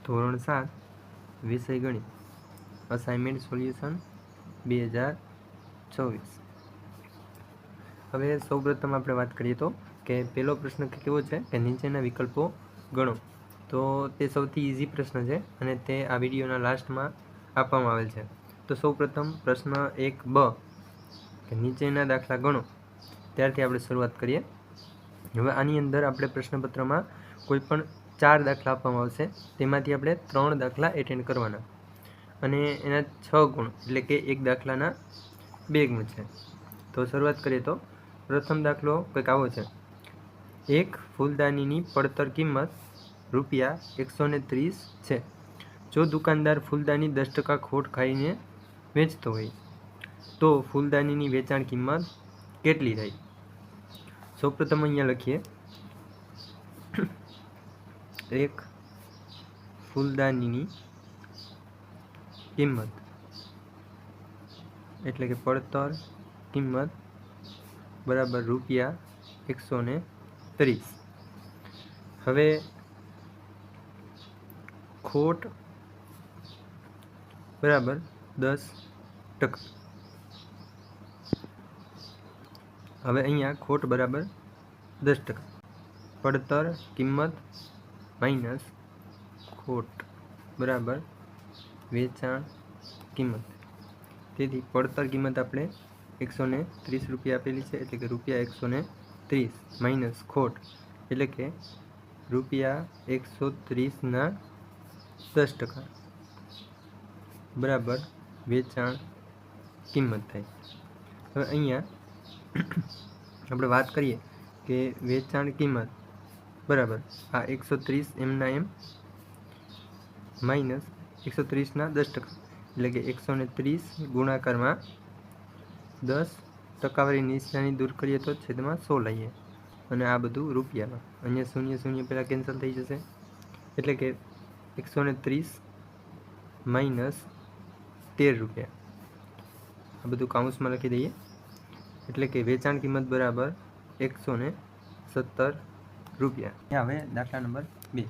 ધોરણ 7 વિષય ગણિત અસાઇનમેન્ટ સોલ્યુશન 2024। હવે સૌપ્રથમ આપણે વાત કરીએ તો કે પહેલો પ્રશ્ન કેવો છે કે નીચેના વિકલ્પો ગણો। તો તે સૌથી ઇઝી પ્રશ્ન છે અને તે આ વિડીયોના લાસ્ટમાં આપવામાં આવેલ છે। તો સૌપ્રથમ પ્રશ્ન 1 બ કે નીચેના દાખલા ગણો ત્યારથી આપણે શરૂઆત કરીએ। હવે આની અંદર આપણે પ્રશ્નપત્રમાં કોઈ પણ 4 દાખલા આપવામાં આવશે, તેમાંથી આપણે 3 દાખલા એટેન્ડ કરવાના અને એના 6 ગુણ એટલે કે એક દાખલાના 2 ગુણ છે। તો શરૂઆત કરીએ તો પ્રથમ દાખલો કંઈક આવો છે। એક ફૂલદાનીની પડતર કિંમત ₹130 છે। જો દુકાનદાર ફૂલદાની 10% ખોટ ખાઈને વેચતો હોય તો ફૂલદાનીની વેચાણ કિંમત કેટલી થાય? સૌપ્રથમ અહીંયા લખીએ એક ફૂલદાનીની કિંમત એટલે કે પડતર કિંમત બરાબર ₹130। હવે ખોટ બરાબર 10%। હવે અહીંયા ખોટ બરાબર 10%, પડતર કિંમત માઇનસ ખોટ બરાબર વેચાણ કિંમત। તેથી પડતર કિંમત આપણે ₹130 આપેલી છે એટલે કે ₹130 માઇનસ ખોટ એટલે કે ₹130ના 10% બરાબર વેચાણ કિંમત થાય। હવે અહીંયા આપણે વાત કરીએ કે વેચાણ કિંમત બરાબર આ 130 એમના એમ માઇનસ 130ના 10% એટલે કે 130 ગુણાકારમાં 10% નિશાની દૂર કરીએ તો છેદમાં 100 લઈએ અને આ બધું રૂપિયામાં। અહીંયા શૂન્ય શૂન્ય પહેલાં કેન્સલ થઈ જશે એટલે કે 130 માઇનસ ₹13 આ બધું કાઉન્સમાં લખી દઈએ એટલે કે વેચાણ કિંમત બરાબર ₹117। હવે દાખલા નંબર 2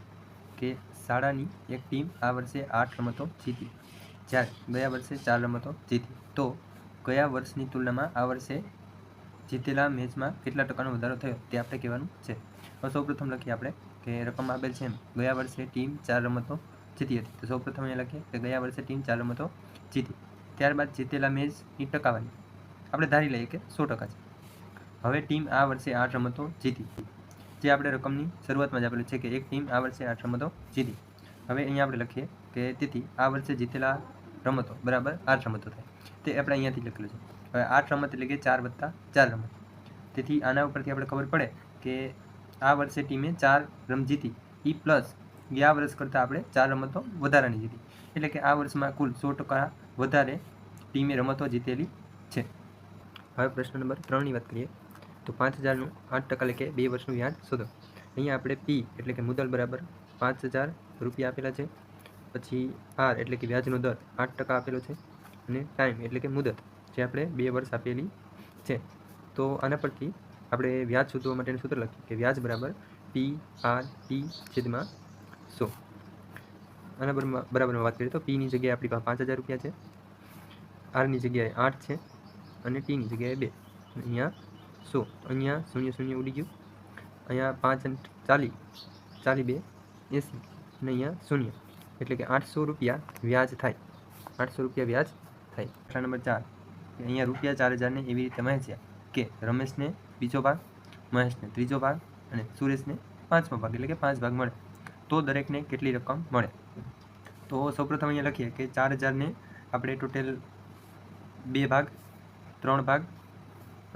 કે શાળાની એક ટીમ આ વર્ષે 8 રમતો જીતી જ્યારે ગયા વર્ષે 4 રમતો જીતી, તો ગયા વર્ષની તુલનામાં આ વર્ષે જીતેલા મેચમાં કેટલા ટકાનો વધારો થયો તે આપણે કહેવાનું છે। હવે સૌપ્રથમ લખીએ આપણે કે રકમ આપેલ છે એમ ગયા વર્ષે ટીમ 4 રમતો જીતી હતી। તો સૌપ્રથમ અહીંયા લખીએ કે ગયા વર્ષે ટીમ 4 રમતો જીતી, ત્યારબાદ જીતેલા મેચની ટકાવારી આપણે ધારી લઈએ કે 100% છે। હવે ટીમ આ વર્ષે 8 રમતો જીતી, જે આપણે રકમની શરૂઆતમાં જ આપેલું છે કે એક ટીમ આ વર્ષે 8 રમતો જીતી। હવે અહીંયા આપણે લખીએ કે તેથી આ વર્ષે જીતેલા રમતો બરાબર 8 રમતો થાય, તે આપણે અહીંયાથી લખેલું છે। હવે 8 રમત એટલે કે 4 + 4 રમત, તેથી આના ઉપરથી આપણે ખબર પડે કે આ વર્ષે ટીમે 4 રમત જીતી એ પ્લસ ગયા વર્ષ કરતાં આપણે 4 રમતો વધારાની જીતી એટલે કે આ વર્ષમાં કુલ 100% વધારે ટીમે રમતો જીતેલી છે। હવે પ્રશ્ન નંબર 3ની વાત કરીએ તો 5000નું 8% એટલે કે 2 વર્ષનું વ્યાજ શોધો। અહીંયા આપણે પી એટલે કે મુદ્દલ બરાબર ₹5000 આપેલા છે, પછી આર એટલે કે વ્યાજનો દર 8% આપેલો છે અને ટાઈમ એટલે કે મુદત જે આપણે 2 વર્ષ આપેલી છે। તો આના પરથી આપણે વ્યાજ શોધવા માટેનું સૂત્ર લખીએ કે વ્યાજ બરાબર PRT/100। આના બરાબરમાં વાત કરીએ તો પીની જગ્યાએ આપણી પાસે ₹5000 છે, આરની જગ્યાએ 8 છે અને ટીની જગ્યાએ 2, અહીંયા 100, અહીંયા શૂન્ય શૂન્ય ઉડી ગયું, અહીંયા 5 અને 40, 40 2 80 અને અહીંયા શૂન્ય એટલે કે ₹800 વ્યાજ થાય, ₹800 વ્યાજ થાય। દાખલા નંબર 4 અહીંયા ₹4000ને એવી રીતે વહેંચ્યા કે રમેશને બીજો ભાગ, મહેશને ત્રીજો ભાગ અને સુરેશને 5મો ભાગ એટલે કે 5 ભાગ મળે તો દરેકને કેટલી રકમ મળે? તો સૌપ્રથમ અહીંયા લખીએ કે 4000ને આપણે ટોટલ 2 ભાગ, 3 ભાગ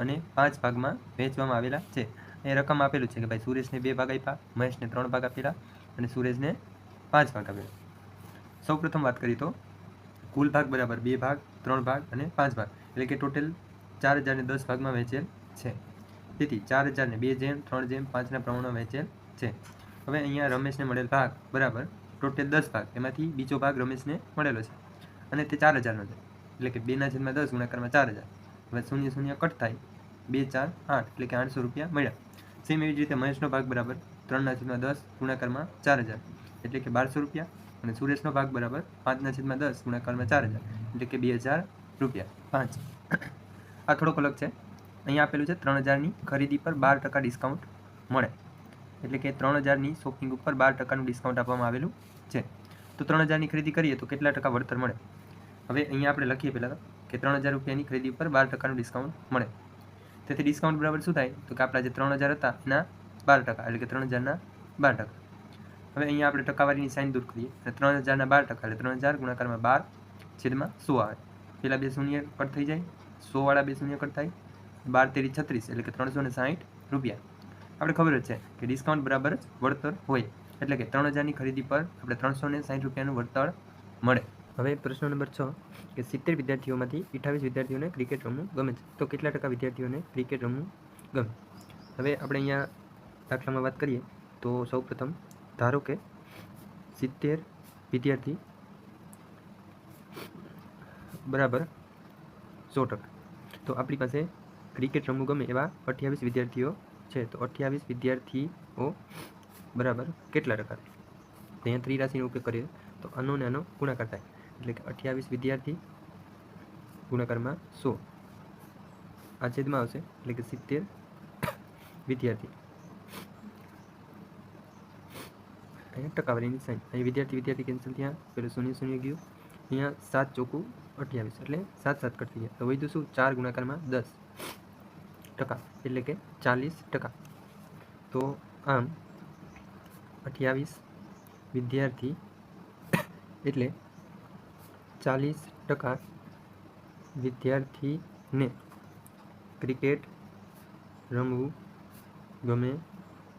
અને 5 ભાગમાં વહેંચવામાં આવેલા છે। એ રકમ આપેલું છે કે ભાઈ સુરેશને 2 ભાગ આપ્યા, મહેશને 3 ભાગ આપેલા અને સુરેશને 5 ભાગ આપેલા। સૌપ્રથમ વાત કરીએ તો કુલ ભાગ બરાબર 2 ભાગ, 3 ભાગ અને 5 ભાગ એટલે કે ટોટલ 4000ને 10 ભાગમાં વહેંચેલ છે, તેથી 4000ને 2:3:5ના પ્રમાણમાં વહેંચેલ છે। હવે અહીંયા રમેશને મળેલ ભાગ બરાબર ટોટલ 10 ભાગ, એમાંથી બીજો ભાગ રમેશને મળેલો છે અને તે 4000નો છે એટલે કે 2/10 ગુણાકારમાં 4000। હવે શૂન્ય શૂન્ય કટ થાય, 2 4 8 એટલે કે ₹800 મળ્યા। સેમ એવી જ રીતે મહેશનો ભાગ બરાબર 3/10 ગુણાકારમાં 4000 એટલે કે ₹1200। અને સુરેશનો ભાગ બરાબર 5/10 ગુણાકારમાં 4000 એટલે કે 2000 રૂપિયા 5. આ થોડોક અલગ છે. અહીંયા આપેલું છે 3000ની ખરીદી પર 12% ડિસ્કાઉન્ટ મળે, એટલે કે 3000ની શોપિંગ ઉપર 12%નું ડિસ્કાઉન્ટ આપવામાં આવેલું છે. તો 3000ની ખરીદી કરીએ તો કેટલા ટકા વળતર મળે? હવે અહીંયા આપણે લખીએ પહેલાં કે 3000 રૂપિયાની ખરીદી ઉપર 12%નું ડિસ્કાઉન્ટ મળે. તેથી ડિસ્કાઉન્ટ બરાબર શું થાય? તો કે આપણા જે 3000 હતા એના 12%, એટલે કે 3000ના 12%. હવે અહીંયા આપણે ટકાવારીની સાઇન દૂર કરીએ અને 3000ના 12% એટલે 3000 ગુણાકારમાં 12/100 આવે. પેલા બે શૂન્ય કટ થઈ જાય, 100 વાળા બે શૂન્ય કટ થાય, 12 તેરી 36 એટલે કે 360 રૂપિયા. આપણે ખબર જ છે કે ડિસ્કાઉન્ટ બરાબર જ વળતર હોય, એટલે કે 3000ની ખરીદી પર આપણે 360 રૂપિયાનું વળતર મળે. હવે પ્રશ્ન નંબર 6 કે 70 વિદ્યાર્થીઓમાંથી 28 વિદ્યાર્થીઓને ક્રિકેટ રમવું ગમે છે, તો કેટલા ટકા વિદ્યાર્થીઓને ક્રિકેટ રમવું ગમે? હવે આપણે અહીંયા દાખલામાં વાત કરીએ તો સૌપ્રથમ ધારો કે 70 વિદ્યાર્થી બરાબર 100%. તો આપણી પાસે ક્રિકેટ રમવું ગમે એવા 28 વિદ્યાર્થીઓ છે, તો 28 વિદ્યાર્થીઓ બરાબર કેટલા ટકા? અહીંયા ત્રિરાશીનો ઉપયોગ કરીએ તો આનો ને આનો ગુણાકાર થાય, એટલે કે 28 વિદ્યાર્થી ગુણાકારમાં 100 આ છેદમાં આવશે, એટલે કે 70 વિદ્યાર્થી. અહીંયા ટકાવારીની સાઈન, અહીં વિદ્યાર્થી કેન્સલ થયા, પેલું શૂન્ય શૂન્ય ગયું, અહીંયા 7 ચોખ્ખું 28 એટલે 7 7 કટ થઈ ગયા. તો વધ્યું શું? 4 ગુણાકારમાં 10%, એટલે કે 40%. તો આમ 28 વિદ્યાર્થી એટલે 40% વિદ્યાર્થીને ક્રિકેટ રમવું ગમે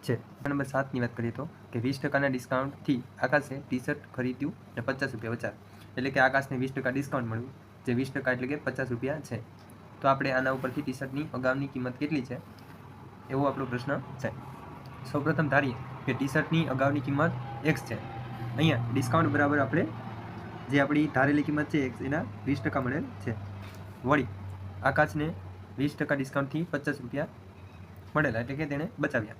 છે. નંબર 7ની વાત કરીએ તો કે 20%ના ડિસ્કાઉન્ટથી આકાશે ટી શર્ટ ખરીદ્યું અને 50 રૂપિયા બચાવ, એટલે કે આકાશને 20% ડિસ્કાઉન્ટ મળ્યું, જે 20% એટલે કે 50 રૂપિયા છે. તો આપણે આના ઉપરથી ટી શર્ટની અગાઉની કિંમત કેટલી છે એવો આપણો પ્રશ્ન છે. સૌપ્રથમ ધારીએ કે ટી શર્ટની અગાઉની કિંમત x છે. અહીંયા ડિસ્કાઉન્ટ બરાબર આપણે જે આપણી ધારેલી કિંમત છે x એના 20% મળેલ છે. વળી આકાશને 20% ડિસ્કાઉન્ટથી 50 રૂપિયા મળેલા, એટલે કે તેણે બચાવ્યા.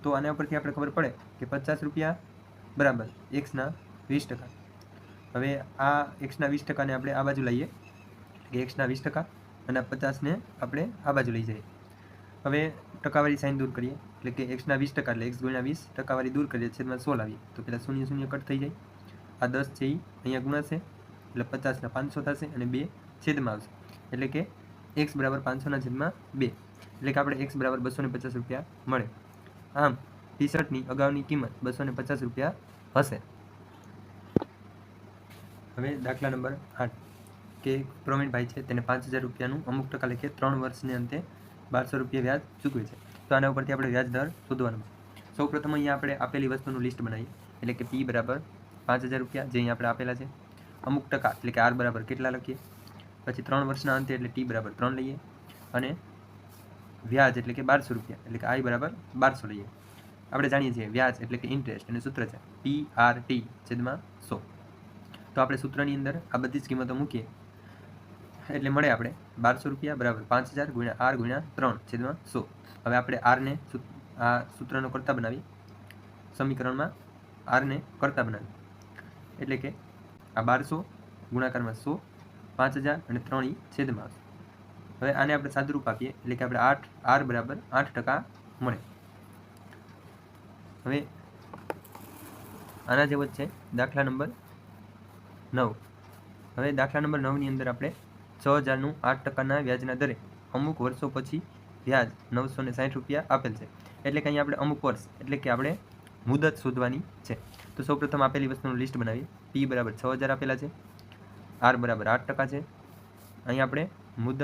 તો આના ઉપરથી આપણે ખબર પડે કે 50 રૂપિયા બરાબર એક્સના 20%. હવે આ એક્સના 20%ને આપણે આ બાજુ લઈએ, કે એક્સના 20% અને 50ને આપણે આ બાજુ લઈ જઈએ. હવે ટકાવારી સાઇન દૂર કરીએ, એટલે કે એક્સના 20% એટલે એક્સ ગુણ્યા 20, ટકાવારી દૂર કરીએ છેદમાં 100 લાવીએ તો પેલા શૂન્ય શૂન્ય કટ થઈ જાય. આ 10 છે એ અહીંયા ગુણાશે એટલે 50ના 500 થશે અને 2 છેદમાં આવશે, એટલે કે એક્સ બરાબર 500ના છેદમાં 2, એટલે કે આપણે એક્સ બરાબર 250 રૂપિયા મળે. આમ ટી શર્ટની અગાઉની કિંમત 250 રૂપિયા હશે. હવે દાખલા નંબર 8 કે પ્રવીણભાઈ છે તેને 5000 રૂપિયાનું અમુક ટકા લેખે 3 વર્ષને અંતે 1200 રૂપિયા વ્યાજ ચૂકવે છે. તો આના ઉપરથી આપણે વ્યાજ દર શોધવાનો. સૌપ્રથમ અહીંયા આપણે આપેલી વસ્તુનું લિસ્ટ બનાવીએ, એટલે કે પી બરાબર 5000 રૂપિયા જે અહીંયા આપણે આપેલા છે, અમુક ટકા એટલે કે આર બરાબર કેટલા લખીએ, પછી 3 વર્ષના અંતે એટલે ટી બરાબર 3 લઈએ, અને વ્યાજ એટલે કે 1200 રૂપિયા એટલે કે આઈ બરાબર 1200 લઈએ. આપણે જાણીએ છીએ વ્યાજ એટલે કે ઇન્ટરેસ્ટ, અને સૂત્ર છે PRT છેદમાં 100. તો આપણે સૂત્રની અંદર આ બધી જ કિંમતો મૂકીએ એટલે મળે આપણે 1200 રૂપિયા બરાબર 5000 ગુણ્યા આર ગુણ્યા 3 છેદમાં 100. હવે આપણે આરને આ સૂત્રનો કરતા બનાવી, સમીકરણમાં આરને કરતા બનાવી, એટલે કે આ 1200 ગુણાકારમાં 100, 5000 અને 3 છેદમાં આવશે. હવે આને આપણે સાદુરૂપ આપીએ, એટલે કે આપણે આર બરાબર 8% મળે. હવે આના જેવો જ છે દાખલા નંબર 9. હવે દાખલા નંબર 9ની અંદર આપણે 6000નું 8%ના વ્યાજના દરે અમુક વર્ષો પછી વ્યાજ 960 રૂપિયા આપેલ છે, એટલે કે અહીંયા આપણે અમુક વર્ષ એટલે કે આપણે મુદત શોધવાની છે. તો સૌપ્રથમ આપેલી વસ્તુનું લિસ્ટ બનાવીએ. પી બરાબર 6000 આપેલા છે, આર બરાબર 8% છે, અહીં આપણે મુદત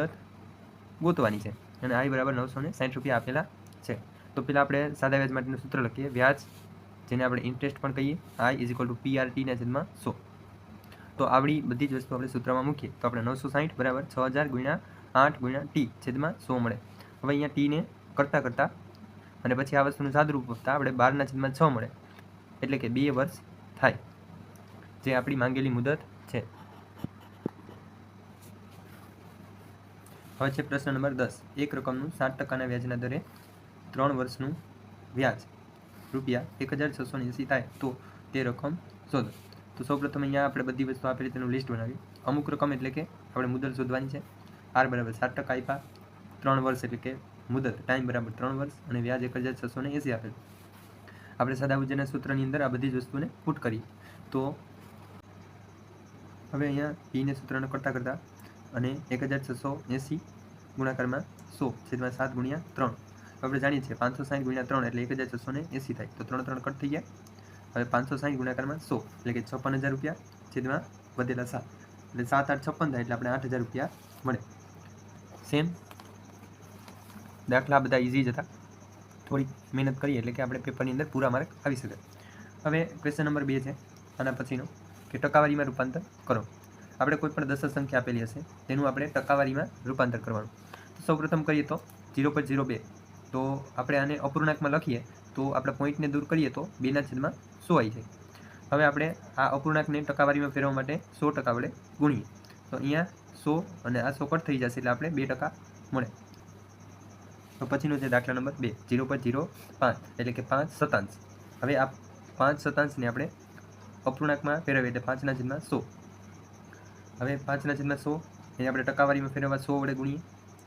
ગોતવાની છે, અને આઈ બરાબર 960 રૂપિયા આપેલા છે. તો પહેલાં આપણે સાદા વ્યાજ માટેનું સૂત્ર લખીએ, વ્યાજ જેને આપણે ઇન્ટરેસ્ટ પણ કહીએ, આઈ ઇઝ ઇક્વલ ટુ PRT/100. તો આવડી બધી જ વસ્તુ આપણે સૂત્રમાં મૂકીએ તો આપણે 960 બરાબર 6000 ગુણ્યા 8 ગુણ્યા ટી છેદમાં 100 મળે. હવે અહીંયા ટીને કરતાં અને પછી આ વસ્તુનું સાદુરૂપ આપતા આપણે 12/6 મળે, એટલે કે 2 વર્ષ થાય, જે આપણી માંગેલી મુદત છે. હવે છે પ્રશ્ન નંબર 10. એક રકમનું 7%ના વ્યાજના દરે 3 વર્ષનું વ્યાજ રૂપિયા 1680 થાય તો તે રકમ શોધો. તો સૌપ્રથમ અહીંયા આપણે બધી વસ્તુ આપેલી તેનું લિસ્ટ બનાવીએ. અમુક રકમ એટલે કે આપણે મુદલ શોધવાની છે. આર બરાબર 7% આપ્યા, 3 વર્ષ એટલે કે મુદત ટાઈમ બરાબર 3 વર્ષ અને વ્યાજ 1680 આપેલું. આપણે સાદાવજ્રના સૂત્રની અંદર આ બધી જ વસ્તુને પુટ કરીએ. તો હવે અહીંયા પીને સૂત્રને કરતાં કરતાં અને 1680 ગુણાકારમાં 100/7 ગુણ્યા 3. આપણે જાણીએ છીએ 560 ગુણ્યા 3 એટલે 1680 થાય. તો 3 3 કટ થઈ ગયા. હવે 560 ગુણાકારમાં 100 એટલે કે 56,000 રૂપિયા છેદમાં વધેલા 7 એટલે 7 8 56 થાય એટલે આપણે 8,000 રૂપિયા મળે. સેમ દાખલા બધા ઇઝી જ હતા. થોડી મહેનત કરીએ એટલે કે આપણે પેપરની અંદર પૂરા માર્ક આવી શકે. હવે ક્વેશ્ચન નંબર 2 છે આના પછીનો કે ટકાવારીમાં રૂપાંતર કરો. આપણે કોઈ પણ દશક સંખ્યા આપેલી હશે તેનું આપણે ટકાવારીમાં રૂપાંતર કરવાનું. તો સૌપ્રથમ કરીએ તો 0.02. તો આપણે આને અપૂર્ણાંકમાં લખીએ તો આપણે પોઈન્ટને દૂર કરીએ તો 2/100 આવી જાય. હવે આપણે આ અપૂર્ણાંકને ટકાવારીમાં ફેરવવા માટે 100% વડે ગુણીએ. તો અહીંયા 100 અને આ 100 કટ થઈ જશે એટલે આપણે 2% મળે. તો પછીનો છે દાખલા નંબર 2, 0.05 એટલે કે 5/7. હવે આ 5/7ને આપણે અપૂર્ણાંકમાં ફેરવીએ એટલે 5/100. હવે 5/100 એને આપણે ટકાવારીમાં ફેરવવા 100 વડે ગુણીએ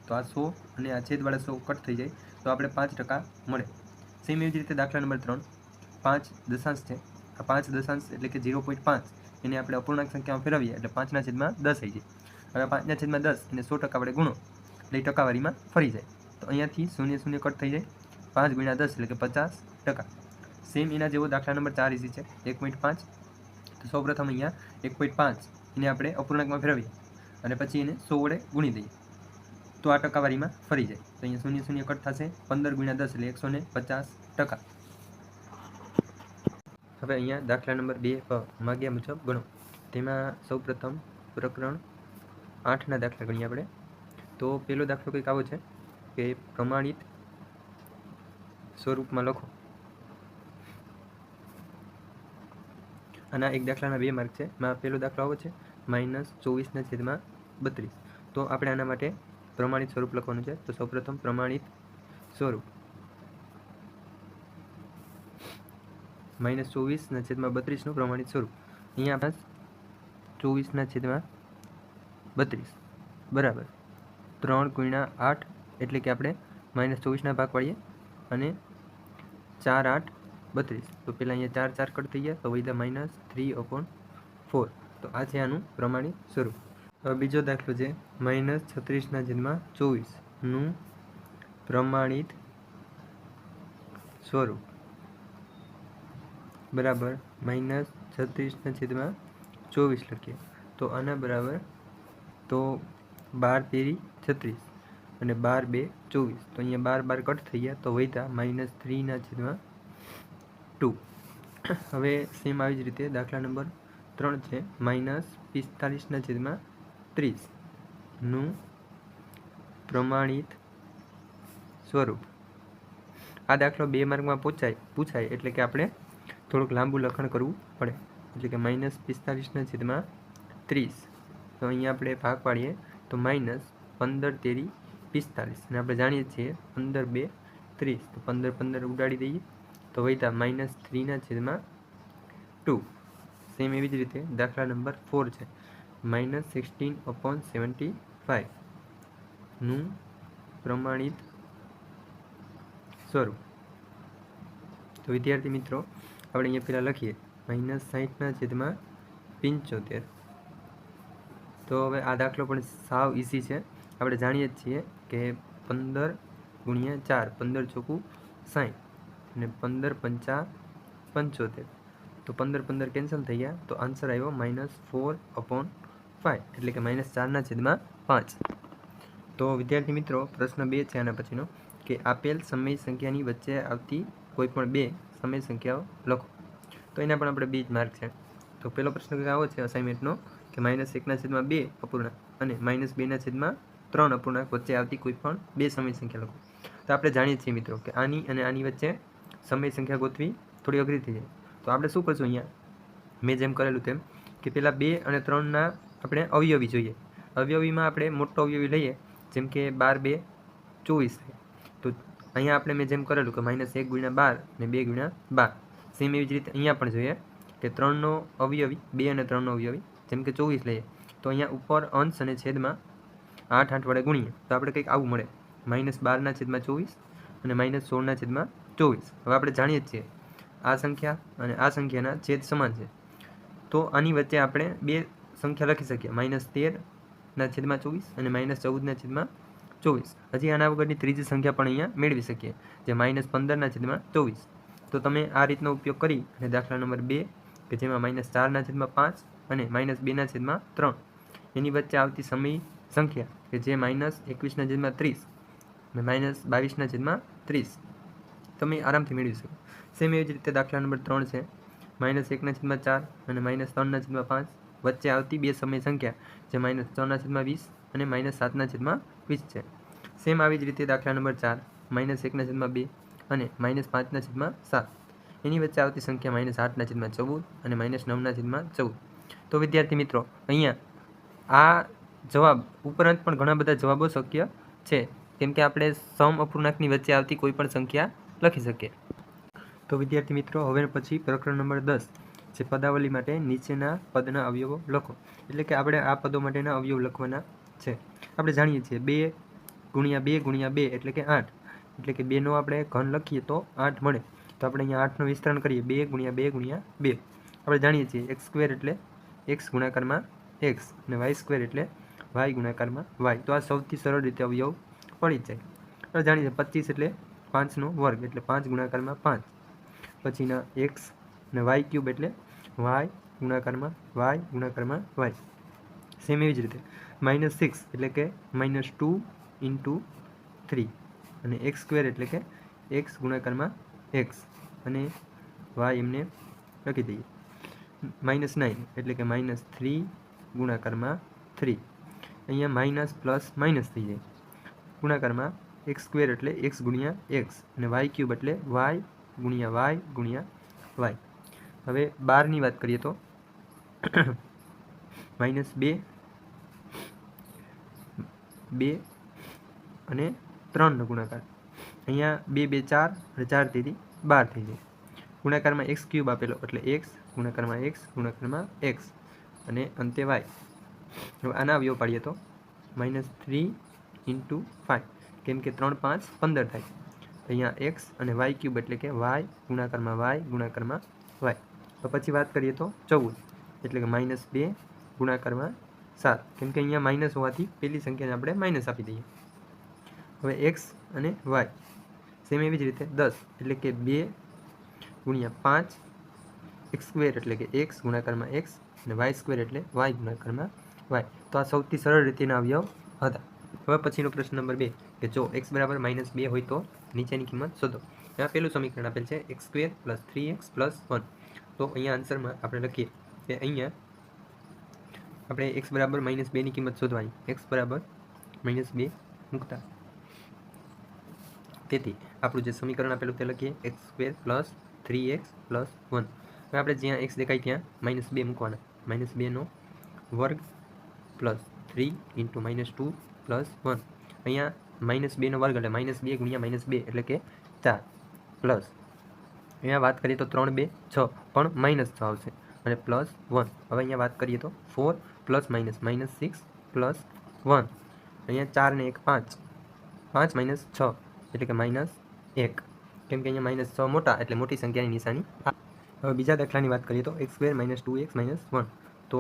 તો આ 100 અને આ છેદવાળા 100 કટ થઈ જાય તો આપણે 5% મળે. સેમ એવી જ રીતે દાખલા નંબર 3, 5 દશાંશ છે. આ 5 દશાંશ એટલે કે 0.5 એને આપણે અપૂર્ણાંક સંખ્યામાં ફેરવીએ એટલે 5/10 થઈ જાય. હવે 5/10 એને 100% વડે ગુણો એટલે ટકાવારીમાં ફરી જાય. તો અહીંયાથી 0 0 કટ થઈ જાય. 5 × 10 એટલે કે 50%. સેમ એના જેવો દાખલા નંબર 4 ઇઝી છે, 1.5. તો સૌપ્રથમ અહીંયા 1.5 એને આપણે અપૂર્ણાંકમાં ફેરવીએ અને પછી એને 100 વડે ગુણી દઈએ તો આ ટકાવારીમાં ફરી જાય. તો અહીંયા 0 0 કટ થશે. 15 × 10 એટલે 150%. હવે અહીંયા દાખલા નંબર 2 માગ્યા મુજબ ગણો. તેમાં સૌપ્રથમ પ્રકરણ 8ના દાખલા ગણીએ આપણે. તો પહેલો દાખલો કંઈક આવો છે કે પ્રમાણિત સ્વરૂપમાં લખો. આના એક દાખલાના 2 માર્ક છે. પહેલો દાખલો આવો છે -24/32. તો આપણે આના માટે પ્રમાણિત સ્વરૂપ લખવાનું છે. તો સૌપ્રથમ પ્રમાણિત સ્વરૂપ -24/32 નું પ્રમાણિત સ્વરૂપ. અહીંયા આપણે 24/32 બરાબર 3 × 8 એટલે કે આપણે -24 ભાગ પાડીએ અને 4 8 32. તો પહેલાં અહીંયા 4 4 કટ થઈ ગયા તો વૈધા -3/4. તો આ છે આનું પ્રમાણિત સ્વરૂપ. હવે બીજો દાખલો છે -36/24 નું પ્રમાણિત સ્વરૂપ બરાબર -36/24 લખીએ તો આના બરાબર તો 12 તેરી 36 અને 12 2 24. તો અહીંયા 12 12 કટ થઈ ગયા તો વૈધા -3/2. હવે સેમ આવી જ રીતે દાખલા નંબર 3 છે -45/30 નું પ્રમાણિત સ્વરૂપ. આ દાખલો 2 માર્કમાં પૂછાય એટલે કે આપણે થોડુંક લાંબુ લખાણ કરવું પડે. એટલે કે -45/30. તો અહીંયા આપણે ભાગ પાડીએ તો -15 તેરી 45 અને આપણે જાણીએ છીએ 15 2 30. તો 15 15 ઉડાડી દઈએ તો વૈધા -3/2. સેમ એવી જ રીતે દાખલા નંબર 4 છે -16/75 નું પ્રમાણિત સ્વરૂપ. તો વિદ્યાર્થી મિત્રો આપણે અહીંયા પહેલાં લખીએ -60/75. તો હવે આ દાખલો પણ સાવ ઇઝી છે. આપણે જાણીએ જ છીએ કે 15 × 4 15 ચોકું 60 અને 15 પંચા 75. તો 15 15 કેન્સલ થઈ ગયા તો આન્સર આવ્યો -4/5 એટલે કે -4/5. તો વિદ્યાર્થી મિત્રો પ્રશ્ન 2 છે આના પછીનો કે આપેલ સમય સંખ્યાની વચ્ચે આવતી કોઈ પણ 2 સમય સંખ્યાઓ લખો. તો એના પણ આપણે 2 જ માર્ક છે. તો પહેલો પ્રશ્ન આવો છે અસાઇનમેન્ટનો કે -1/2 અપૂર્ણાંક અને -2/3 અપૂર્ણાંક વચ્ચે આવતી કોઈ પણ 2 સમય સંખ્યા લખો. તો આપણે જાણીએ છીએ મિત્રો કે આની અને આની વચ્ચે સમય સંખ્યા ગોતવી થોડી અઘરી થઈ જાય. તો આપણે શું કરશું અહીંયા મેં જેમ કરેલું તેમ કે પહેલાં 2 અને 3ના આપણે અવયવી જોઈએ. અવયવીમાં આપણે મોટો અવયવી લઈએ જેમ કે 12 2 24 થાય. તો અહીંયા આપણે મેં જેમ કરેલું કે -1 × 12 અને 2 × 12. સેમ એવી જ રીતે અહીંયા પણ જોઈએ કે 3નો અવયવી 2 અને 3નો અવયવી જેમ કે 24 લઈએ તો અહીંયા ઉપર અંશ અને છેદમાં 8 8 વડે ગુણીએ તો આપણે કંઈક આવું મળે -12/24 અને -16/24. હવે આપણે જાણીએ છીએ આ સંખ્યા અને આ સંખ્યાના છેદ સમાન છે, તો આની વચ્ચે આપણે બે સંખ્યા લખી શકીએ -13/24 અને -14/24. હજી આના વગરની ત્રીજી સંખ્યા પણ અહીંયા મેળવી શકીએ જે -15/24. તો તમે આ રીતનો ઉપયોગ કરી અને દાખલા નંબર 2 કે જેમાં -4/5 અને -2/3 એની વચ્ચે આવતી સમય સંખ્યા કે જે -21/30 અને -22/30 તમે આરામથી મેળવી શકો. સેમ એવી જ રીતે દાખલા નંબર 3 છે -1/4 અને -3/5 વચ્ચે આવતી બે સમય સંખ્યા જે -6/20 અને -7/20 છે. સેમ આવી જ રીતે દાખલા નંબર 4 -1/2 અને -5/7 એની વચ્ચે આવતી સંખ્યા -8/14 અને -9/14. તો વિદ્યાર્થી મિત્રો અહીંયા આ જવાબ ઉપરાંત પણ ઘણા બધા જવાબો શક્ય છે, કેમ કે આપણે સમ અપૂર્ણાંકની વચ્ચે આવતી કોઈ પણ સંખ્યા લખી શકીએ. તો વિદ્યાર્થી મિત્રો હવે પછી પ્રકરણ નંબર 10 જે પદાવલી માટે નીચેના પદના અવયવો લખો. એટલે કે આપણે આ પદો માટેના અવયવ લખવાના છે. આપણે જાણીએ છીએ 2 × 2 × 2 એટલે કે 8, એટલે કે 2નો આપણે ઘન લખીએ તો 8 મળે. તો આપણે અહીંયા 8નું વિસ્તરણ કરીએ 2 × 2 × 2. આપણે જાણીએ છીએ x² એટલે x ગુણાકારમાં x અને y² એટલે y ગુણાકારમાં y. તો આ સૌથી સરળ રીતે અવયવ પડી જાય. આપણે જાણીએ છીએ 25 એટલે 5નો વર્ગ એટલે 5 ગુણાકારમાં 5. પછીના x અને y³ એટલે y ગુણાકારમાં y ગુણાકારમાં y. સેમ એવી જ રીતે -6 એટલે કે -2 × 3 અને x² એટલે કે x ગુણાકારમાં x અને y એમને લખી દઈએ. -9 એટલે કે -3 ગુણાકારમાં 3. અહીંયા માઇનસ પ્લસ માઇનસ થઈ જાય. ગુણાકારમાં x² એટલે x ગુણ્યા x અને y³ એટલે y ગુણ્યા y ગુણ્યા y. હવે 12ની વાત કરીએ તો -2 અને 3નો ગુણાકાર. અહીંયા 2 2 4 અને 4 તેથી 12 થઈ જાય. ગુણાકારમાં x³ આપેલો એટલે x ગુણાકારમાં x ગુણાકારમાં x અને અંતે y. હવે આના અવયવ પાડીએ તો -3 × 5 કેમ કે 3 5 15 થાય. અહીંયા x અને y³ એટલે કે y ગુણાકારમાં y ગુણાકારમાં y. તો પછી વાત કરીએ તો 14 એટલે કે -2 ગુણાકારમાં 7 કેમ કે અહીંયા માઇનસ હોવાથી પહેલી સંખ્યાને આપણે માઇનસ આપી દઈએ. હવે x અને y. સેમ એવી જ રીતે 10 એટલે કે 2 × 5 x² એટલે કે x ગુણાકારમાં x અને y² એટલે y ગુણાકારમાં y. તો આ સૌથી સરળ રીતેના અવયવ હતા. હવે પછીનો પ્રશ્ન નંબર 2 કે જો x = -2 હોય તો નીચેની કિંમત શોધો. આ પહેલું સમીકરણ આપેલ છે x² + 3x + 1. તો અહીંયા આન્સરમાં આપણે લખીએ કે અહીંયા આપણે x = -2ની કિંમત શોધવાની. x = -2 મૂકતા તેથી આપણું જે સમીકરણ આપેલું તે લખીએ x² + 3x + 1. હવે આપણે જ્યાં x દેખાય ત્યાં -2 મૂકવાના. -2નો વર્ગ + 3 × -2 + 1. અહીંયા -2નો વર્ગ એટલે -2 × -2 એટલે કે 4 પ્લસ અહીંયા વાત કરીએ તો 3 2 6 પણ -6 આવશે અને +1. હવે અહીંયા વાત કરીએ તો 4 ± -6 + 1. અહીંયા 4 ને 1 5 5 - 6 એટલે કે -1 કેમ કે અહીંયા -6 મોટા એટલે મોટી સંખ્યાની નિશાની. હવે બીજા દાખલાની વાત કરીએ તો x² - 2x - 1. તો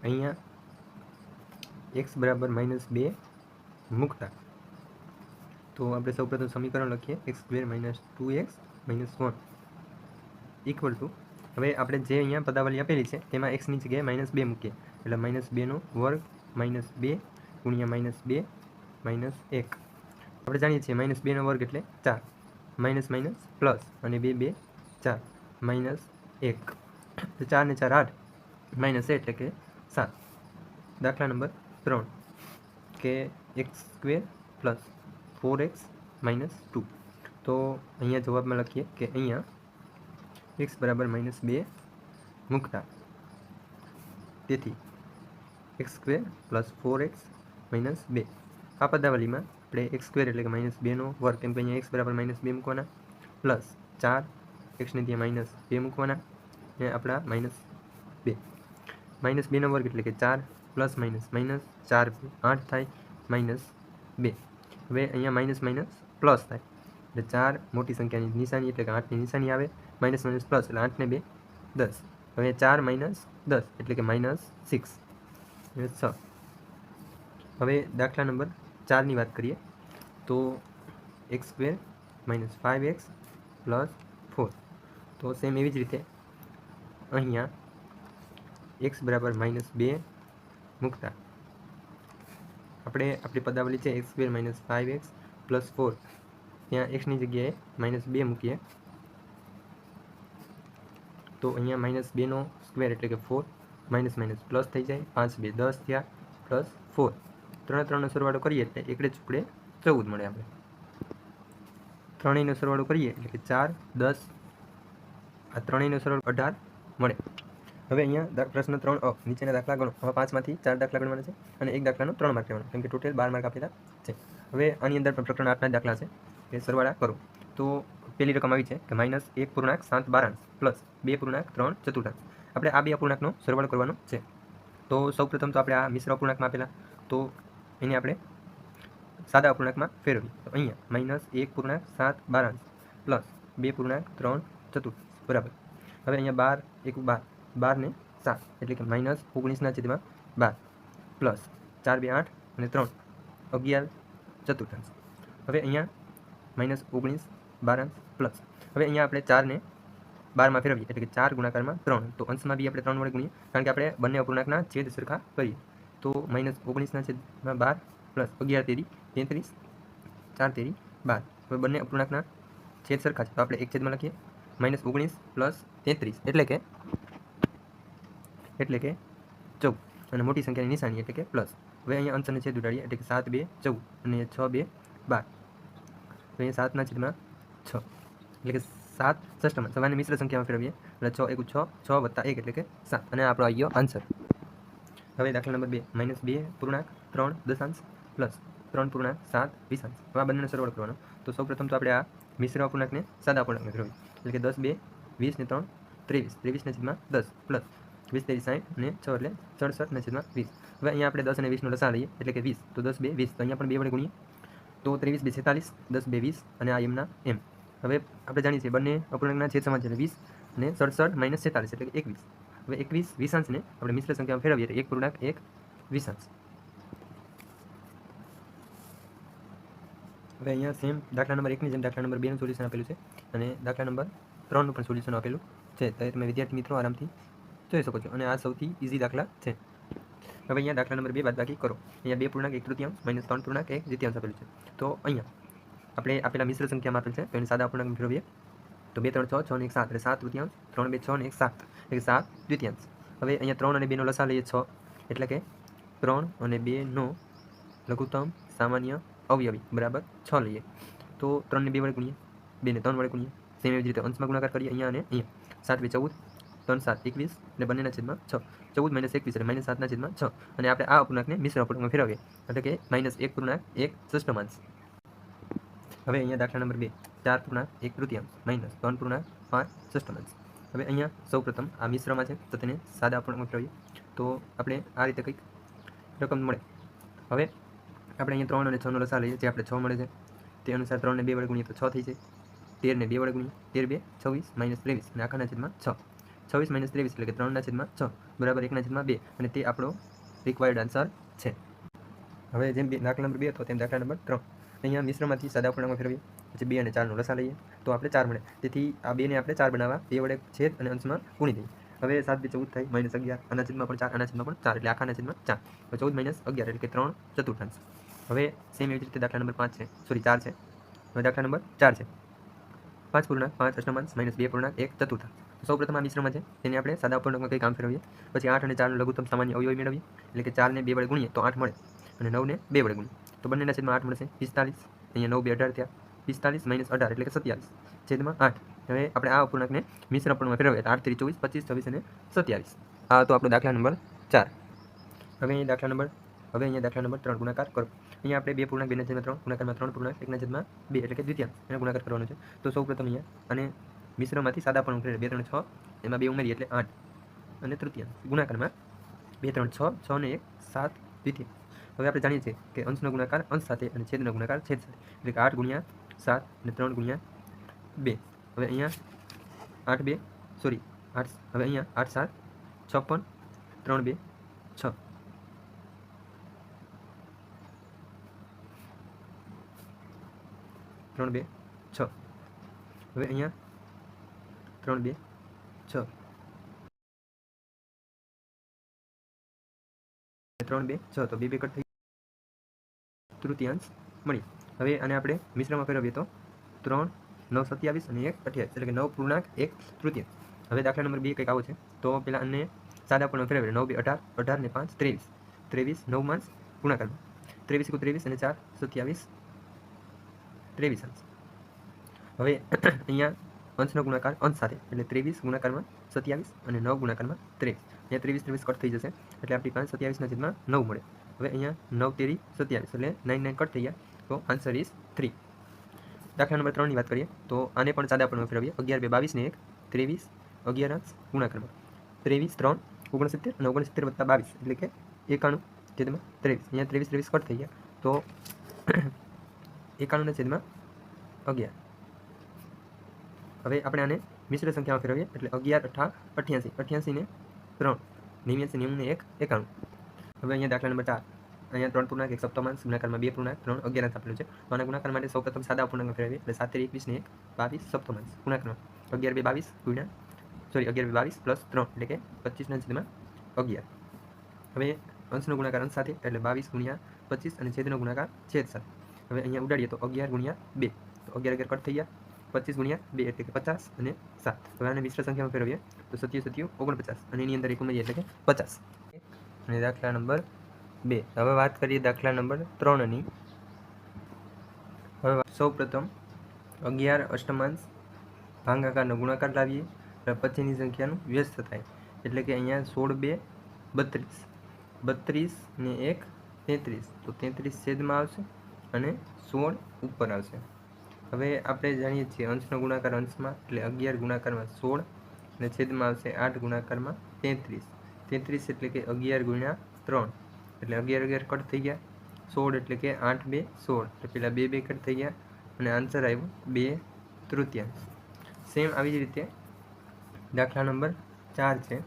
અહીંયા x = -2 મૂકતા તો આપણે સૌપ્રથમ સમીકરણ લખીએ x² - 2x - 1 ઇક્વલ ટુ. હવે આપણે જે અહીંયા પદાવલી આપેલી છે તેમાં x ની જગ્યાએ -2 મૂકીએ એટલે -2નો વર્ગ -2 ગુણ્યા -2 -1. આપણે જાણીએ છીએ -2નો વર્ગ એટલે 4 - પ્લસ અને 2 2 4 -1 એટલે 4 ને 4 8 -1 એટલે કે 7. દાખલા નંબર 3 કે x² + 4x - 2. તો અહીંયા જવાબમાં લખીએ કે અહીંયા x = -2 મૂકતા તેથી x² + 4x - 2. આ પદાવલીમાં આપણે x² એટલે કે -2નો વર્ગ કેમ કે અહીંયા x = -2 મૂકવાના પ્લસ 4 x ને ત્યાં -2 મૂકવાના એ આપણા -2 -2 નો વર્ગ એટલે કે 4 પ્લસ માઇનસ માઇનસ 4 8 થાય -2. હવે અહીંયા માઇનસ માઇનસ પ્લસ થાય એટલે 4 મોટી સંખ્યાની નિશાની એટલે કે 8ની નિશાની આવે, માઇનસ માઇનસ પ્લસ એટલે 8 ને 2 10. હવે 4 માઇનસ 10 એટલે કે -6 એટલે 6. હવે દાખલા નંબર 4ની વાત કરીએ તો x² - 5x + 4. તો સેમ એવી જ રીતે અહીંયા x બરાબર -2 મૂકતા આપણે આપણી પદાવલી છે x² - 5x + 4, ત્યાં xની જગ્યાએ -2 મૂકીએ તો અહીંયા -2 નો સ્ક્વેર એટલે કે 4, માઇનસ માઇનસ પ્લસ થઈ જાય, 5 2 10 થયા પ્લસ 4, 3 3નો સરવાળો કરીએ એટલે એકડે ચૂકડે 14 મળે. આપણે ત્રણેયનો સરવાળો કરીએ એટલે કે 4 10, આ ત્રણેયનો સરવાળો 18 મળે. હવે અહીંયા પ્રશ્ન 3 નીચેના દાખલા ગણો. હવે 5માંથી 4 દાખલા ગણવાના છે અને એક દાખલાનો 3 માર્ક લેવાનો, કેમ કે ટોટલ 12 માર્ક આપેલા છે. હવે આની અંદર પણ પ્રકરણ 8ના દાખલા છે એ સરવાળા કરો. તો પહેલી રકમ આવી છે કે -1.7 પ્લસ 2.3 આપણે આ બે અપૂર્ણાંકનો સરવાળો કરવાનો છે. તો સૌપ્રથમ તો આપણે આ મિશ્ર અપૂર્ણાંકમાં આપેલા, તો એને આપણે સાદા અપૂર્ણાંકમાં ફેરવીએ. તો અહીંયા -1.7 પ્લસ 2.3 બરાબર. હવે અહીંયા 12 1 12, 12 ને 7 એટલે કે -19/12 પ્લસ 4 2 8 અને 3 11/4. હવે અહીંયા -19/12 પ્લસ, હવે અહીંયા આપણે 4 ને 12માં ફેરવીએ એટલે કે 4 ગુણાકારમાં 3, તો અંશમાં બી આપણે 3 વડે ગુણીએ કારણ કે આપણે બંને અપૂર્ણાંકના છેદ સરખા કરીએ. તો -19/12 પ્લસ 11 તેરી 33, 4 તેરી 12. હવે બંને અપૂર્ણાંકના છેદ સરખા છે તો આપણે એક છેદમાં લખીએ, -19 પ્લસ 33 એટલે કે 14, અને મોટી સંખ્યાની નિશાની એટલે કે પ્લસ. હવે અહીંયા અંશ અને છેદ ઉડાડીએ એટલે કે 7 2 14 અને 6 2 12. તો અહીંયા 7/6 એટલે કે 7 ષષ્ઠમાં. સવારની મિશ્ર સંખ્યામાં ફેરવીએ એટલે 6 1 6, 6 + 1 એટલે કે 7, અને આપણો આવી ગયો આન્સર. હવે દાખલા નંબર 2 -2.3 દશાંશ પ્લસ 3.7 વિષાંશ. હવે આ બંનેનો સરવાળો કરવાનો. તો સૌપ્રથમ તો આપણે આ મિશ્ર અપૂર્ણાંકને સાદા અપૂર્ણાંકમાં ફેરવીએ એટલે કે 10 2 20 ને 3 23, 23/10 પ્લસ 20 તેરી 60 અને 6 એટલે 67/20. હવે અહીંયા આપણે 10 અને 20નો લસા લઈએ એટલે કે 20, તો 10 2 20, તો અહીંયા પણ 2 વડે ગુણીએ તો 23 2 46, 10 2 20 અને આ એમના એમ. હવે આપણે જાણીએ છીએ બંને અપૂર્ણાંકના છેદ સમાન છે એટલે 20 અને 67 - 46 એટલે કે 21. હવે 21 વિષાંશને આપણે મિશ્ર સંખ્યામાં ફેરવીએ એટલે 1.1 વિષાંશ. હવે અહીંયા સેમ દાખલા નંબર 1ની જેમ દાખલા નંબર 2નું સોલ્યુશન આપેલું છે અને દાખલા નંબર 3નું પણ સોલ્યુશન આપેલું છે, તો તમે વિદ્યાર્થી મિત્રો આરામથી જોઈ શકો છો, અને આ સૌથી ઇઝી દાખલા છે. હવે અહીંયા દાખલા નંબર 2 બાદબાકી કરો. અહીંયા 2.1 3/3 -3.1 આપેલું છે. તો અહીંયા આપણે આપેલા મિશ્ર સંખ્યામાં આપેલ છે તો એને સાદા અપૂર્ણાંકમાં ફેરવીએ તો 2 3 6 6 અને 1 7 એટલે 7/3, 3 2 6 અને 1 7 એટલે 7/2. હવે અહીંયા 3 અને 2નો લસા લઈએ 6 એટલે કે 3 અને 2નો લઘુત્તમ સામાન્ય અવયવી બરાબર 6 લઈએ તો 3 ને 2 વડે ગુણીએ, 2 ને 3 વડે ગુણીએ, સેમ એવી જ રીતે અંશમાં ગુણાકાર કરીએ અહીંયા અને અહીંયા 7 2 14, 3 7 21 અને બંનેના છેદમાં 6, 14 - 21 એટલે -7/6, અને આપણે આ અપૂર્ણાંકને મિશ્ર અપૂર્ણાંકમાં ફેરવીએ એટલે કે -1.1 ષષ્ઠમાંશ. હવે અહીંયા દાખલા નંબર 2 4.1 -3.5 ષષ્ઠમાંશ. હવે અહીંયા સૌપ્રથમ આ મિશ્રમાં છે તો તેને સાદા અપૂર્ણાંકમાં ફેરવીએ તો આપણે આ રીતે કંઈક રકમ મળે. હવે આપણે અહીંયા 3 અને 6નો લસા લઈએ જે આપણે 6 મળે છે, તે અનુસાર 3 ને 2 વડે ગુણીએ તો 6 થઈ જાય, 13 ને 2 વડે ગુણીએ 13 2 26 -23 અને આખાના છેદમાં 6, 26 - 23 એટલે કે 3/6 બરાબર 1/2, અને તે આપણો રિક્વાયર્ડ આન્સર છે. હવે જેમ દાખલા નંબર 2 હતો તેમ દાખલા નંબર 3 અહીંયા મિશ્રમાંથી સાદા અપૂર્ણાંકમાં ફેરવીએ પછી 2 અને 4નો લસા લઈએ તો આપણે 4 મળે, તેથી આ 2 ને આપણે 4 બનાવવા 2 વડે છેદ અને અંશમાં ગુણી દઈએ. હવે 7 2 14 થાય -11, આના છેદમાં પણ 4, આના છેદમાં પણ 4 એટલે આખાના છેદમાં 4, તો 14 - 11 એટલે કે 3/4. હવે સેમ એવી જ રીતે દાખલા નંબર 5 છે, સોરી 4 છે. હવે દાખલા નંબર 4 છે 5.5 અષ્ટમાંશ -2.1 સૌપ્રથમ આ મિશ્રમાં છે તેને આપણે સાદા અપૂર્ણાંકમાં કંઈ કામ ફેરવીએ પછી 8 અને 4નો લઘુત્તમ સામાન્ય અવયવી મેળવીએ એટલે કે 4 ને 2 વડે ગુણીએ તો 8 મળે અને 9 ને 2 વડે ગુણીએ તો બંનેના છેદમાં 8 મળશે 45, અહીંયા 9 2 18 થયા, 45 - 18 એટલે કે 27 છેદમાં 8. હવે આપણે આ અપૂર્ણાંકને મિશ્ર અપૂર્ણાંકમાં ફેરવીએ 8 3 24, 25 26 અને 27. આ તો આપણો દાખલા નંબર 4. હવે અહીંયા દાખલા નંબર 3 ગુણાકાર કરો. અહીંયા આપણે 2.2/3 ગુણાકારમાં 3.1/2 એટલે કે દ્વિતીયાંશ એનો ગુણાકાર કરવાનો છે. તો સૌપ્રથમ અહીંયા અને મિશ્રમાંથી સાદા પણ ફેરવીએ 2 3 6 એમાં 2 ઉમેરીએ એટલે 8 અને તૃતીયાંશ ગુણાકારમાં 2 3 6 6 ને 1 7 દ્વિતીયાંશ. હવે આપણે જાણીએ છીએ કે અંશનો ગુણાકાર અંશ સાથે અને છેદનો ગુણાકાર છેદ સાથે, એટલે કે 8 ગુણ્યા 7 અને 3 ગુણ્યા 2. હવે અહીંયા 8 2 સોરી 8 હવે અહીંયા 8 7 56 3 2 6 3 2 6. હવે અહીંયા 3 2 6 3 2 6 તો 2 2 કટ થઈ તૃતીયાંશ મળી. હવે આને આપણે મિશ્રમાં ફેરવીએ તો 3 9 27 અને 1 28 એટલે કે 9 પૂર્ણાંક 1 તૃતીયાંશ. હવે દાખલા નંબર 2 કંઈક આવો છે, તો પેલા આને સાદા પૂર્ણ ફેરવીએ 9 2 18 18 ને 5 23 23 9 માસ ગુણાકારમાં 23 23 અને 4 27 23 અંશ. હવે અહીંયા અંશનો ગુણાકાર અંશ સાથે એટલે 23 ગુણાકારમાં 27 અને 9 ગુણાકારમાં 23. અહીંયા 23 23 કટ થઈ જશે એટલે આપણી પાસે 27 ના 9 મળે. હવે અહીંયા 9 તેરી 27 એટલે 9 9 કટ થઈ ગયા, તો આન્સર ઇઝ 3. દાખલા નંબર 3 ની વાત કરીએ તો આને પણ સાદા પૂર્ણ ફેરવીએ 11 2 22 ને 1 23 11 અંશ ગુણાકારમાં 23 3 69 અને 69 વત્તા 22 એટલે કે 91 છેદમાં 23. અહીંયા 23 23 કટ થઈ ગયા, તો 91 છેદમાં 11. હવે આપણે આને મિશ્ર સંખ્યામાં ફેરવીએ એટલે 11 8 88 ને 3 89 90 ને 1 91. હવે અહીંયા દાખલા નંબર 4 અહીંયા 3 પૂર્ણાંક 1 સપ્તમાંશ ગુણાકારમાં 2 પૂર્ણાંક 3 11 આપેલું છે. તો આના ગુણાકાર માટે સૌપ્રથમ સાદા પૂર્ણાંક ફેરવીએ એટલે 7 તેરી 21 ને 1 22 સપ્તમાંશ ગુણાકારમાં 11 2 22 ગુણ્યા 11 2 22 પ્લસ 3 એટલે કે 25 ના છેદમાં 11. હવે અંશનો ગુણાકાર અંશ સાથે એટલે 22 ગુણ્યા 25 અને છેદનો ગુણાકાર છેદ સાથે. હવે અહીંયા ઉડાડીએ તો 11 ગુણ્યા 2 તો 11 11 કટ થઈ ગયા, 25 ગુણ્યા 2 એટલે કે 50 અને 7. હવે આને મિશ્ર સંખ્યામાં ફેરવીએ તો 27 49 અને એની અંદર 1 ઉમેરીએ એટલે કે 50. અને દાખલા નંબર 2. હવે વાત કરીએ દાખલા નંબર 3 ની. હવે સૌપ્રથમ 11 અષ્ટમાંશ ભાગાકારનો ગુણાકાર લાવીએ એટલે પછીની સંખ્યાનું વ્યસ્ત થાય, એટલે કે અહીંયા 16 2 32 32 ને 1 33 તો 33 છેદમાં આવશે અને 16 ઉપર આવશે. હવે આપણે જાણીએ છીએ અંશનો ગુણાકાર અંશમાં એટલે 11 ગુણાકારમાં 16 અને છેદમાં આવશે 8 ગુણાકારમાં 33 33 એટલે કે 11 ગુણ્યા 3 એટલે 11 11 કટ થઈ ગયા, 16 એટલે કે 8 2 16 એટલે પેલા 2 2 કટ થઈ ગયા અને આન્સર આવ્યો 2 તૃતીયાંશ. સેમ આવી જ રીતે દાખલા નંબર 4 છે,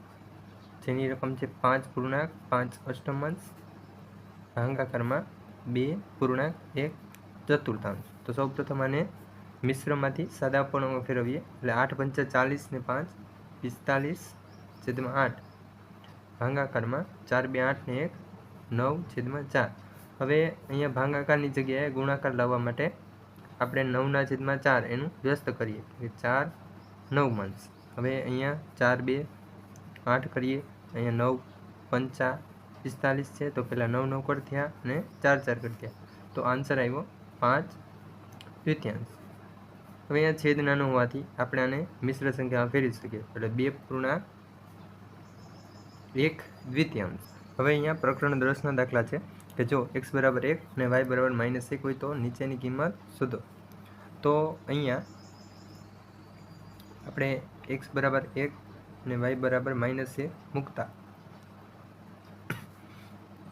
જેની રકમ છે 5 પૂર્ણાંક 5 અષ્ટમાંશ ભાગાકારમાં 2 પૂર્ણાંક 1 ચતુર્થાંશ. તો સૌપ્રથમ આને મિશ્રમાંથી સાદા પૂર્ણાંકમાં ફેરવીએ એટલે 8 5 40 ને 5 45 છેદમાં 8 ભાગાકારમાં 4 2 8 ને 1 9 છેદમાં 4. હવે અહીંયા ભાગાકારની જગ્યાએ ગુણાકાર લાવવા માટે આપણે 9 ના છેદમાં 4 એનું વ્યસ્ત કરીએ કે 4 9 માસ. હવે અહીંયા 4 2 8 કરીએ, અહીંયા 9 5 45 છે તો પહેલાં 9 9 કટ થયા અને 4 4 કટ થયા, તો આન્સર આવ્યો 5 તૃતીયાંશ. હવે અહીંયા છેદ નાનો હોવાથી આપણે આને મિશ્ર સંખ્યામાં ફેરવી શકીએ એટલે 2 પૂર્ણાંક 1 દ્વિતીયાંશ. હવે અહીંયા પ્રકરણ 10 ના દાખલા છે કે જો x બરાબર 1 અને y બરાબર -1 હોય તો નીચેની કિંમત શોધો. તો અહીંયા આપણે x બરાબર 1 અને y બરાબર -1 મૂકતા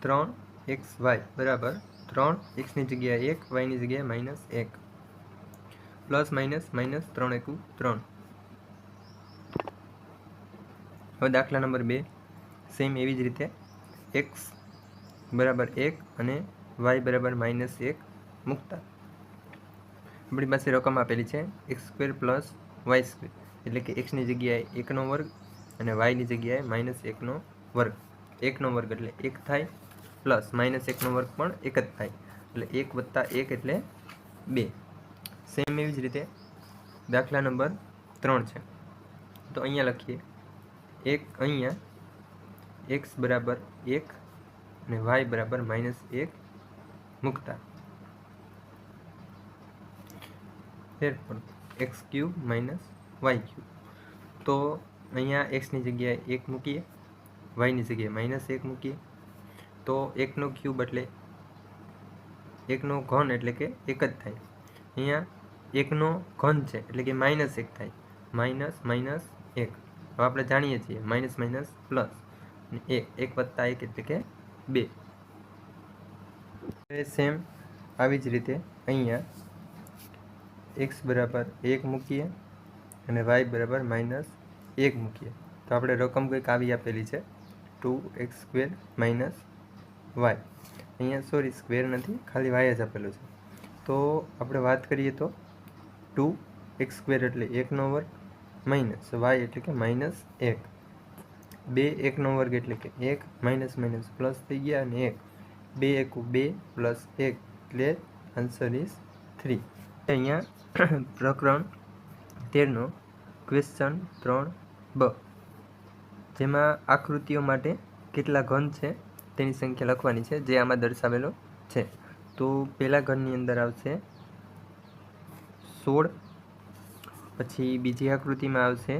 3xy બરાબર 3 x ની જગ્યાએ 1 y ની જગ્યાએ -1 પ્લસ માઇનસ માઇનસ 3 એકુ 3. હવે દાખલા નંબર 2 સેમ એવી જ રીતે x બરાબર 1 અને y બરાબર -1 મૂકતા આપણી પાસે રકમ આપેલી છે x² પ્લસ y² એટલે કે x ની જગ્યાએ 1 નો વર્ગ અને y ની જગ્યાએ -1 નો વર્ગ. 1 નો વર્ગ એટલે 1 થાય પ્લસ -1 નો વર્ગ પણ 1 જ થાય એટલે 1 વત્તા 1 એટલે 2. સેમ એવી જ રીતે દાખલા નંબર 3 છે, તો અહીંયા લખીએ અહીંયા x બરાબર 1 અને y બરાબર -1 મૂકતા ફેરફાર x³ y³. તો અહીંયા x ની જગ્યાએ 1 મૂકીએ, y ની જગ્યાએ -1 મૂકીએ તો 1 નો ક્યુબ એટલે 1 નો ઘન એટલે કે 1 જ થાય. અહીંયા 1 નો ઘન છે એટલે કે -1 થાય, માઇનસ માઇનસ 1 હવે આપણે જાણીએ છીએ માઇનસ માઇનસ પ્લસ અને 1 વત્તા 1 એટલે કે 2. સેમ આવી જ રીતે અહીંયા x બરાબર 1 મૂકીએ અને y બરાબર -1 મૂકીએ તો આપણે રકમ કંઈક આવી આપેલી છે 2x² માઇનસ y. અહીંયા સોરી સ્ક્વેર નથી, ખાલી y જ આપેલો છે. તો આપણે વાત કરીએ તો 2x² એટલે 1નો વર્ગ માઇનસ y એટલે કે -1. 2 1નો વર્ગ એટલે કે 1 માઇનસ માઇનસ પ્લસ થઈ ગયા અને 1 2 એકુ 2 પ્લસ 1 એટલે આન્સર ઇઝ 3. અહીંયા પ્રકરણ 13નો ક્વેશ્ચન 3b, જેમાં આકૃતિઓ માટે કેટલા ઘન છે તેની સંખ્યા લખવાની છે, જે આમાં દર્શાવેલો છે. તો પહેલા ઘનની અંદર આવશે 16, પછી બીજી આકૃતિમાં આવશે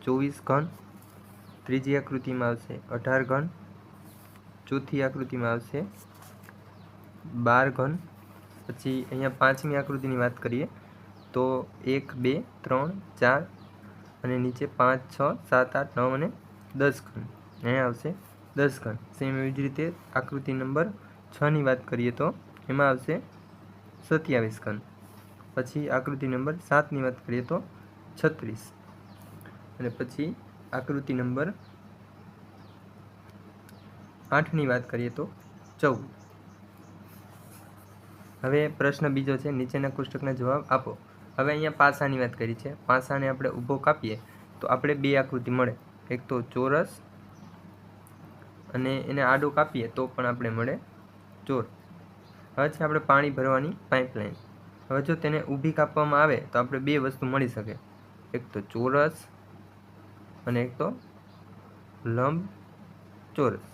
24 ઘન, ત્રીજી આકૃતિમાં આવશે 18 ઘન, ચોથી આકૃતિમાં આવશે 12 ઘન. પછી અહીંયા પાંચમી આકૃતિની વાત કરીએ તો 1 2 3 4 અને નીચે 5 6 7 8 9 અને 10 ઘન. અહીંયા આવશે 10 ઘન. સેમ એવી જ રીતે આકૃતિ નંબર 6ની વાત કરીએ તો એમાં આવશે 27 ઘન. પછી આકૃતિ નંબર 7ની વાત કરીએ તો 36 અને પછી આકૃતિ નંબર 8ની વાત કરીએ તો 14. હવે પ્રશ્ન બીજો છે, નીચેના કોષ્ટકના જવાબ આપો. હવે અહીંયા પાસાની વાત કરી છે. પાસાને આપણે ઊભો કાપીએ તો આપણે બે આકૃતિ મળે, એક તો ચોરસ અને એને આડો કાપીએ તો પણ આપણે મળે ચોર. હવે છે આપણે પાણી ભરવાની પાઇપલાઇન. હવે જો તેને ઊભી કાપવામાં આવે તો આપણે બે વસ્તુ મળી શકે, એક તો ચોરસ અને એક તો લંબ ચોરસ.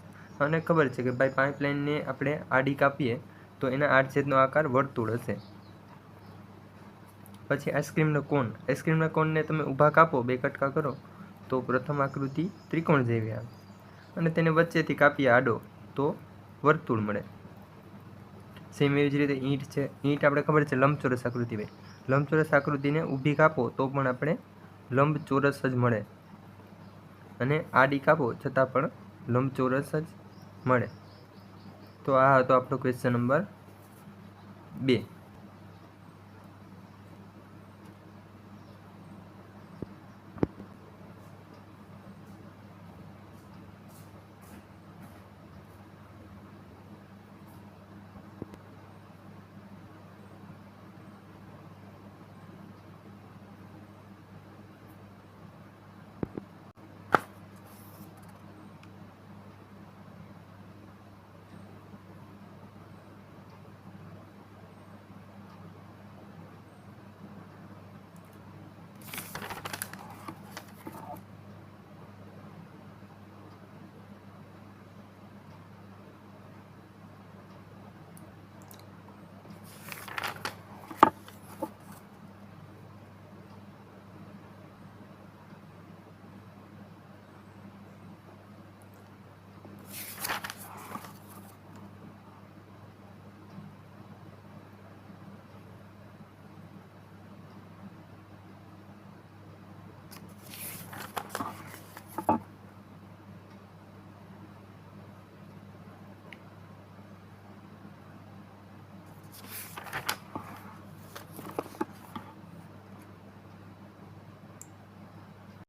અને ખબર છે કે ભાઈ પાઇપલાઇનને આપણે આડી કાપીએ તો એના આડછેદનો આકાર વર્તુળ હશે. પછી આઈસ્ક્રીમનો કોન. આઈસ્ક્રીમના કોનને તમે ઊભા કાપો, બે કટકા કરો તો પ્રથમ આકૃતિ ત્રિકોણ જેવી આવે અને તેને વચ્ચેથી કાપીએ આડો તો વર્તુળ મળે. સેમ એવી જ રીતે ઈંટ છે. ઈંટ આપણે ખબર છે લંબચોરસ આકૃતિ હોય. લંબચોરસ આકૃતિને ઊભી કાપો તો પણ આપણે લંબચોરસ જ મળે અને આડી કાપો છતાં પણ લંબચોરસ જ મળે. તો આ હતો આપણો ક્વેશ્ચન નંબર 2.